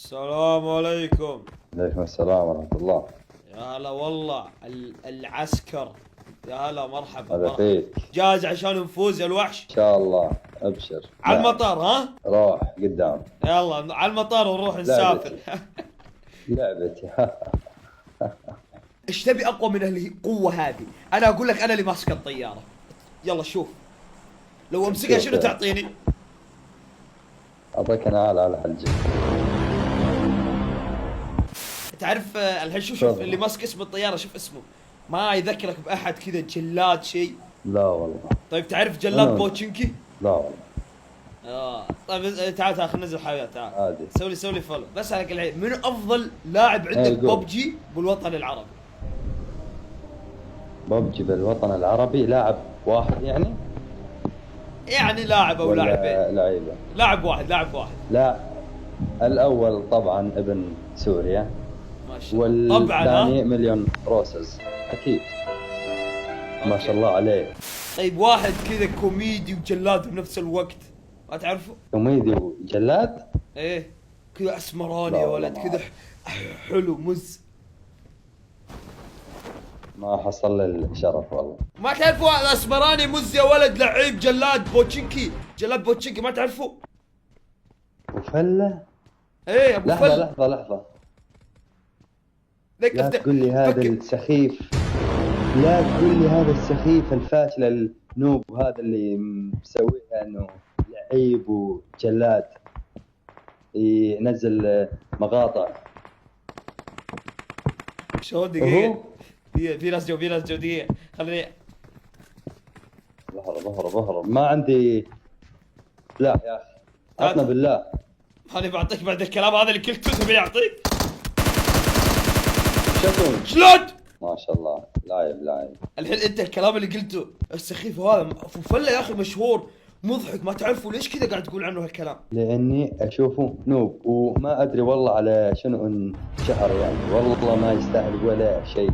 السلام عليكم. عليكم السلام ورحمة الله. يا هلا والله العسكر. يا هلا مرحبا هذا مرحبا. فيك. جاهز عشان نفوز يا الوحش؟ إن شاء الله أبشر. على نعم. المطار ها؟ روح قدام. يلا على المطار ونروح نسافر. لعبتي. ايش تبي اقوى من القوة هذه؟ انا اقول لك انا اللي ماسك الطيارة. يلا شوف. لو امسكها شنو تعطيني؟ أعطيك أنا على حلجك. تعرف الحين شوف اللي ماسك اسم الطيارة شوف اسمه. ما يذكرك بأحد كذا جلاد شيء؟ لا والله. طيب تعرف جلاد بوتشنكي؟ لا والله. طيب تعال خلينا ننزل حاجات تعال. عادي. سوي لي فولو. بسألك الحين منو أفضل لاعب عندك ببجي بالوطن العربي؟ ببجي بالوطن العربي لاعب واحد يعني؟ يعني لاعب أو لاعبين؟ لعيبة. لاعب واحد. لا، الأول طبعا ابن سوريا. ما شاء الله. طبعا والثاني مليون روسز أكيد. ما شاء الله عليه. طيب واحد كذا كوميدي وجلاد بنفس الوقت ما تعرفه؟ كوميدي وجلاد؟ ايه كذا اسمراني يا ولد كذا حلو مز. ما حصل لي الشرف والله. ما تعرفوا واحد اسمراني مز يا ولد لعيب جلاد بوتشنكي ما تعرفوا؟ وفلة؟ ايه ابو لحظة فل. لحظة. لا تقول لي هذا السخيف. لا تقول لي هذا السخيف الفاشل النوب هذا اللي مسويها انه لعيب وجلاد ينزل مقاطع. شو دقيقة في ناس جو دقيقة خليني. ظهر ما عندي. لا يا اخي عطنا بالله. هاني بعطيك بعد الكلام هذا اللي قلته تبي يعطيك شلون؟ ما شاء الله لاعب. الحين انت الكلام اللي قلته السخيف هذا ابو فله يا اخي مشهور مضحك ما تعرفوا ليش كذا قاعد تقول عنه هالكلام؟ لاني اشوفه نوب وما ادري والله على شنو انشهر يعني. والله ما يستاهل ولا شيء.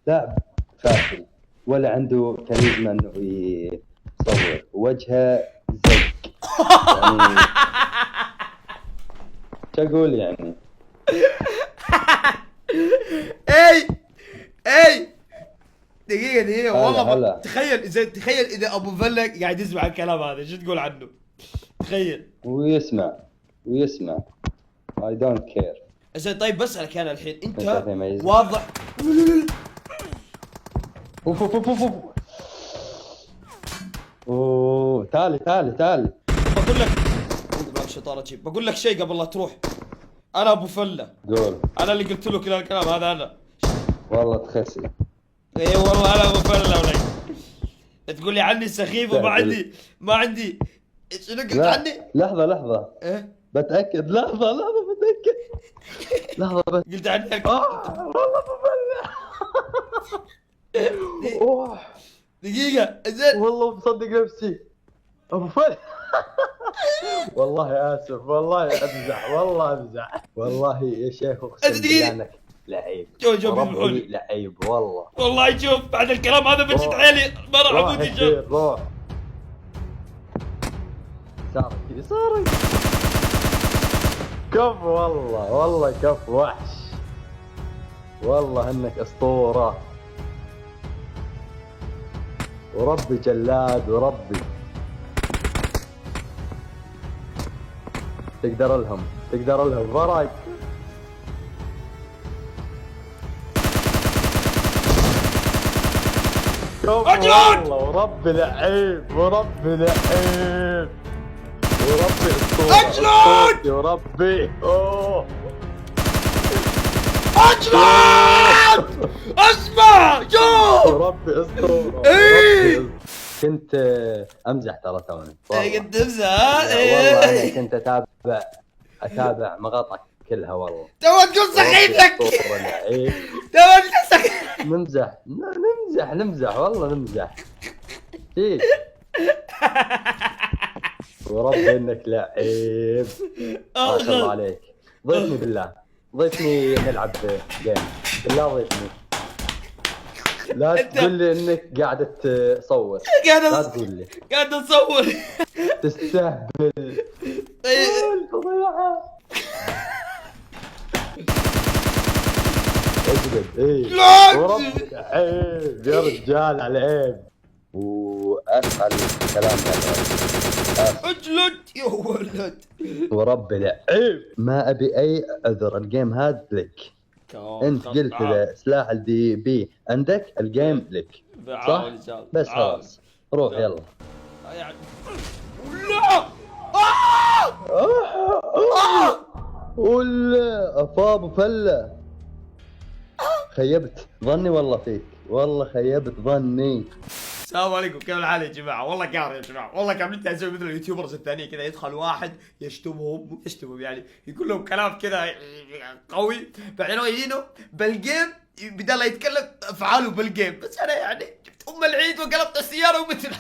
لاعب فاشل ولا عنده كاريزما انه يصور وجهه زق يعني. شو اقول يعني؟ اي دقيقة والله تخيل اذا ابو فله قاعد يسمع الكلام هذا شو تقول عنه؟ تخيل. ويسمع I don't care. زين طيب بسألك انا الحين انت واضح. اوه تعالي. بقول لك اعوذ بالله من الشيطان الرجيم. بقول لك شيء قبل لا تروح. انا ابو فله. قول. انا اللي قلت له كل الكلام هذا انا. والله تخسي. اي والله انا ابو فله ولي. تقول لي عني سخيف وما عندي شنو قلت عني؟ لحظة. ايه بتأكد. لحظة بتأكد. لحظة بس. قلت عني والله ابو فله. دقيقة زين والله مصدق نفسي ابو فله. والله اسف والله امزح والله يا شيخ اقسم بالله انك لعيب. ربي لعيب والله شوف بعد الكلام هذا بجد حيلي مرة عبودي. شوف روح صارت كف والله كف وحش. والله انك اسطورة وربي جلاد وربي. تقدر لهم براك. والله وربي لعيب وربي اسطورة وربي. اوه اجلد اسمع شوف وربي اسطورة. ايه كنت امزح ترى توني. كنت امزح. والله انا كنت اتابع مقاطعك كلها والله. تو تقول سخيفك. تو تقول سخيف. نمزح والله نمزح. ايه وربي انك لعيب. ما شاء الله عليك. ضيفني بالله. نلعب جيم بالله. ضيفني. لا تقول لي انك قاعد تصور. لا تقول لي قاعد اصور. تستهبل. إيه. الفضيحة. اجلد ايه. لا وربك عيب يا رجال، على عيب. واسف على الكلام هذا. اجلد يا ولد. ورب العيب ما ابي اي عذر، الجيم هذا لك. انت قلت اذا سلاح الدي بي عندك الجيم لك، صح؟ بس خلاص روح يلا. يعني لا. ولا افا فله. خيبت ظني والله فيك، والله خيبت ظني. السلام عليكم، كيف الحال يا جماعه؟ والله قهر يا جماعه، والله كان بدي اسوي مثل اليوتيوبرز الثانيه كذا، يدخل واحد يشتمهم، مو يشتمهم يعني، يقول لهم كلام كذا قوي، بعدين هو يجينه بالجيم بدل لا يتكلم افعاله بالجيم، بس انا يعني جبت ام العيد وقلبت السياره ومثل.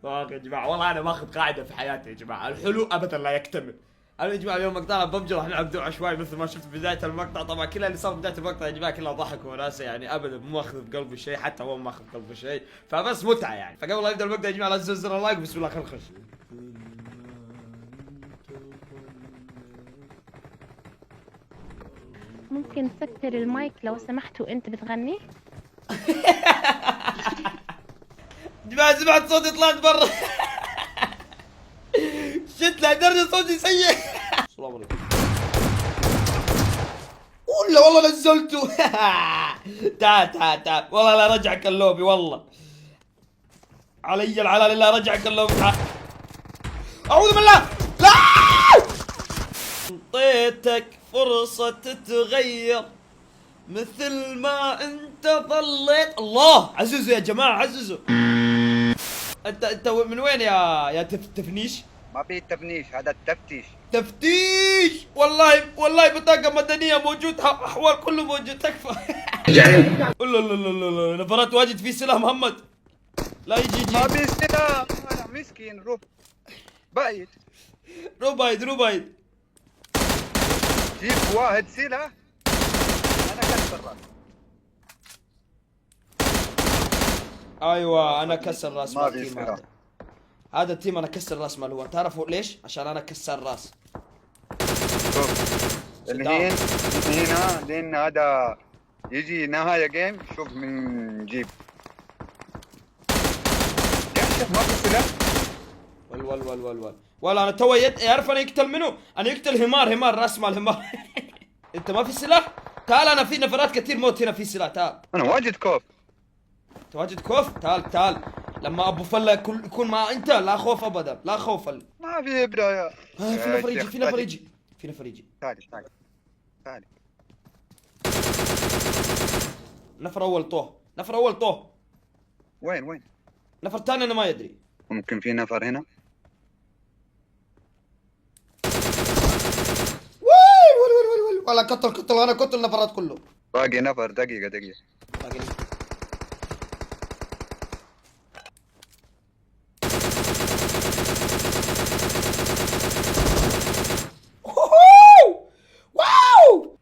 يا جماعه والله انا ماخذ قاعده في حياتي يا جماعه، الحلو ابدا لا يكتمل. انا يا جماعه اليوم مقطع ببجي راح نلعب دور عشوائي مثل ما شفت بدايه المقطع، طبعا كل اللي صار بدايه المقطع يا جماعه كلها ضحك وناسه يعني، ابدا مو ماخذ بقلبي شيء، حتى هو ما ماخذ بقلبه شيء، فبس متعه يعني. فقبل لا يبدا المقطع يا جماعه لا تنسوا زر اللايك، بسم الله خلينا نخش. ممكن تسكر المايك لو سمحت وانت بتغني؟ جماعه سمعت صوتي طلعت برا. شت لدرجه صوتي سيء. السلام عليكم. ولا والله نزلته. تعال تعال تعال، والله لا رجعك اللوبي، والله علي العلال لا رجعك اللوبي. تعال اعوذ بالله. لا انطيتك فرصة تتغير مثل ما انت ظليت. الله عززوا يا جماعة عززوا. انت من وين يا تفنيش؟ ما في تفنيش، هذا التفتيش. تفتيش. والله بطاقة مدنية موجود، احوال كله موجود، تكفى. لا لا نفرات واجد في سلاح محمد، لا يجي ما في سلاح، انا مسكين. روح بايد، روبايد جيب واحد سلاح. انا كسر راس. ايوه انا كسر راس ما مال في التيم سلاح. هذا التيم انا كسر راس مال، هو تعرفوا ليش؟ عشان انا كسر راس. شوف الحين هنا لين هذا يجي نهاية جيم، شوف من جيب. ما في سلاح. ول والله انا تو يعرف انا يقتل منه، انا يقتل همار راس مال همار. انت ما في سلاح؟ تعال انا في نفرات كثير موت هنا في سلاح، تعال. انا واجد كوف. انت واجد خوف؟ تعال لما ابو فله يكون مع انت لا خوف ابدا، لا خوف. ما في ابره. في نفر يجي. تعال. نفر اول طوه. وين؟ نفر ثاني انا ما يدري. ممكن في نفر هنا. والله قتل انا قتل النفرات كله. باقي نفر. دقيقة. واو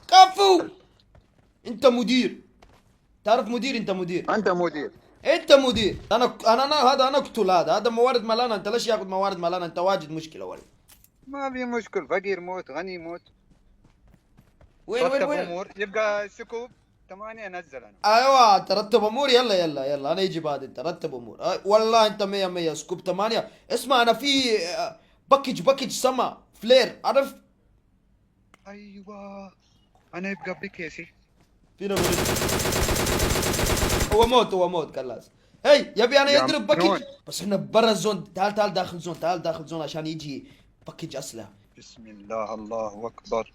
كفو. انت مدير، تعرف مدير، انت مدير. انا اقتل هذا موارد مالانا، انت ليش ياخذ موارد مالانا؟ انت واجد مشكله ولد. ما في مشكل، فقير موت غني موت. وين امور يبقى سكوب 8 نزل انا. ايوه ترتب امور. يلا انا يجي بعد، انت رتب امور. والله انت 100 سكوب 8. اسمع انا في باكج سما فلير، عارف؟ ايوه انا يبقى بكيسي. فينا هو موت كلاس. هي يبي انا يضرب باكج، بس احنا برا الزون. تعال داخل زون عشان يجي باكج اسلحه. بسم الله الله اكبر.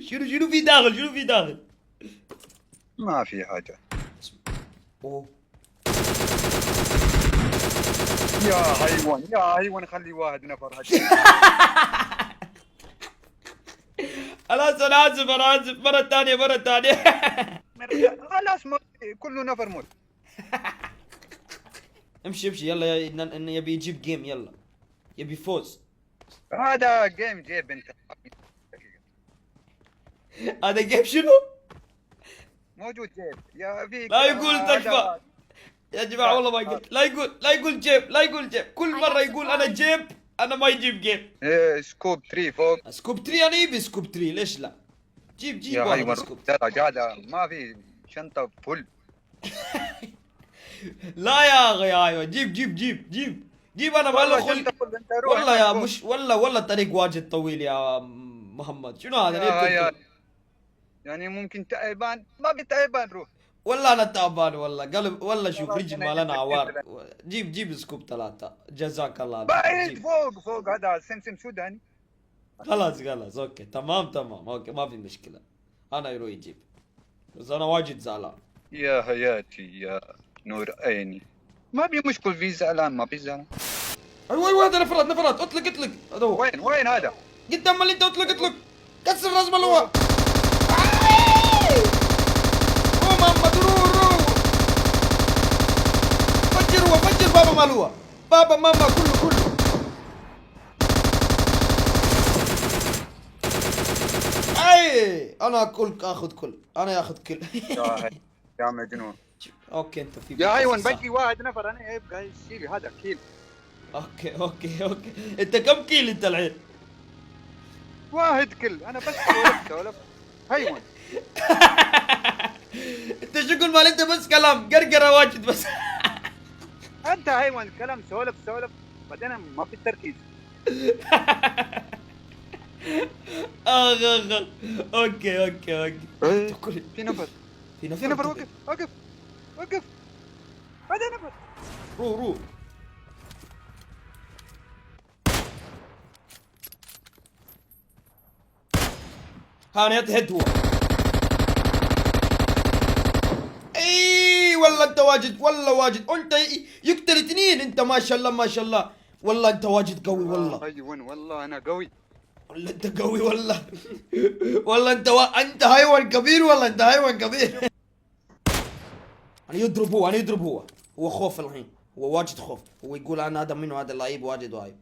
شنو في داخل؟ ما في حاجه. اوه يا حيوان خلي واحد نفر هجي. خلاص انا اسف مرة ثانية. خلاص كله نفر موت. امشي يلا يبي يجيب جيم، يلا يبي فوز. هذا جيم جيب انت. هذا جيم شنو؟ موجود جيب يا فيك. لا يقول تكفى. يا جماعه والله ما قلت، لا يقول جيب، لا يقول جيب، كل مره يقول انا جيب، انا ما يجيب جيب. ايه سكوب 3 فوق. سكوب 3 انا يبي سكوب 3 ليش لا؟ جيب يا واحد حيوان سكوب. قاعدة ما في شنطة فل. لا يا اخي يا ايوه جيب انا ما له والله خلق. شنطة فل، انت روح والله يا هناك مش والله الطريق واجد طويل يا محمد، شنو هذا؟ ليه يا تقول هيا. كده؟ يعني ممكن تعبان، ما بتعبان روح. والله انا تعبان والله قلب والله، شوف خلاص رجل أنا مالنا جبتك عوار. كده. جيب سكوب 3 جزاك الله عليك. بعيد جيب. فوق هذا سمسم سوداني. خلاص اوكي تمام اوكي ما في مشكلة، انا يروح يجيب، بس انا واجد زعلان. يا حياتي يا نور عيني، ما في مشكل، في زعلان ما في زعلان. ايوه هذا نفرت اطلق هذا هو وين هذا؟ قدام اللي انت اطلق كسر راس ملوه. رو محمد رو فجر بابا مالوه، بابا ماما كله. اي انا اخذ كل، انا ياخذ كل. يا مجنون. اوكي انت في يا حيوان بقي واحد نفر، انا يبقى يشيل هذا كيل. اوكي انت كم كيل انت الحين؟ واحد كل، انا بس سولف حيوان. انت شو مال انت بس كلام قرقره واجد بس. انت حيوان كلام سولف بعدين ما في التركيز. اخ اوكي في نفر وقف هذا نفر. رو هانيت هيد هو. اي والله انت واجد انت يقتل 2 انت ما شاء الله والله انت واجد قوي والله. حيوان والله انا قوي. والله انت قوي والله انت حيوان كبير، والله انت حيوان كبير. انا يضرب هو خوف الحين، هو واجد خوف، هو يقول انا هذا منه، هذا اللعيب واجد وايب.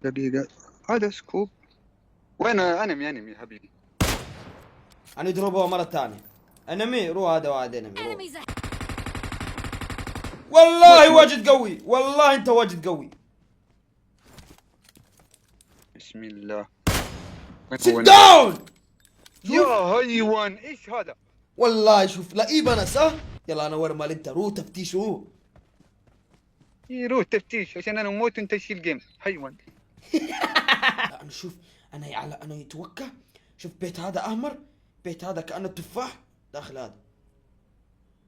دقيقة هذا سكوب. وين انمي حبيبي؟ انا يضربه مرة ثانية. انمي روح هذا واحد انمي روح. والله واجد قوي، والله انت واجد قوي. بسم الله. سيت داون يا حيوان ايش هذا؟ والله شوف لئيب انا صح. يلا انا ورا مال انت رو تفتيش رو. يروح تفتيش عشان انا موت وانت تشيل جيم حيوان. انا شوف انا يتوقع، شوف بيت هذا احمر، بيت هذا كانه تفاح داخل هذا.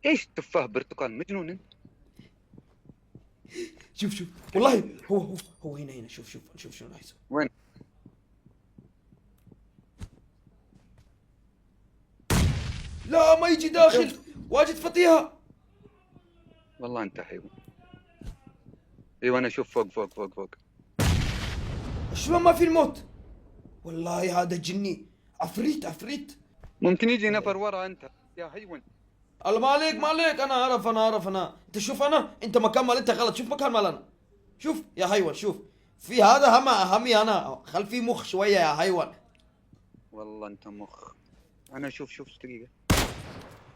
ايش تفاح برتقال مجنون انت؟ شوف والله هو هنا شوف شنو راح يسوي. وين؟ لا ما يجي داخل، واجد فطيها. والله انت حيوان. ايوه انا اشوف فوق. شلون ما في الموت؟ والله هذا جني، عفريت. ممكن يجي نفر ورا انت يا حيوان. الله ما عليك انا اعرف انا. انت شوف انت مكان مال انت غلط، شوف مكان مال انا. شوف يا حيوان شوف، في هذا همي انا، خل في مخ شويه يا حيوان. والله انت مخ. انا شوف دقيقة.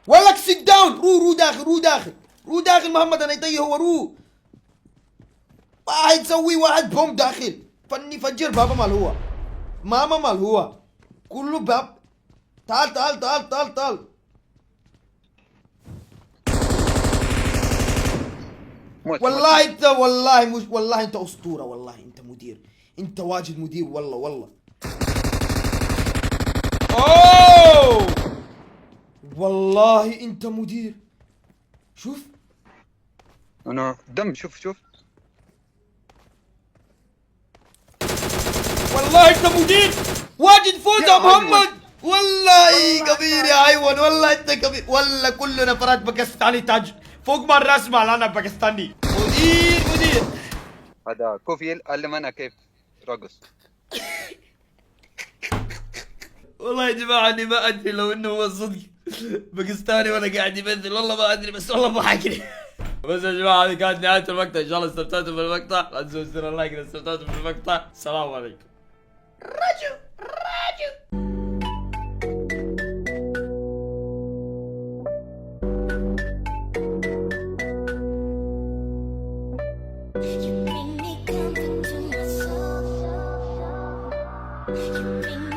ولك سيت داون. رو داخل محمد، انا يطيه هو رو. واحد سوي واحد بوم داخل، فني فجر بابا مال هو، ماما مال هو، كله باب. تعال. والله انت اسطوره، والله انت مدير، انت واجد مدير والله. اوه والله انت مدير. شوف انا دم شوف والله انت مدير واجد فوز يا محمد. والله كبير يا حيوان، والله انت كبير، والله كلنا نفرات باكستاني تاج فوق ما الراس مال انا باكستاني. مدير هذا كوفي علمنا كيف رقص. والله يا جماعه اني ما ادري لو انه هو صدق باكستاني وانا قاعد يمثل، والله ما ادري، بس والله ضحكني. بس يا جماعه هذه كانت نهايه المقطع، ان شاء الله استمتعتوا بالمقطع، لا تنسوا زر اللايك اذا استمتعتوا بالمقطع. السلام عليكم. راجو Ding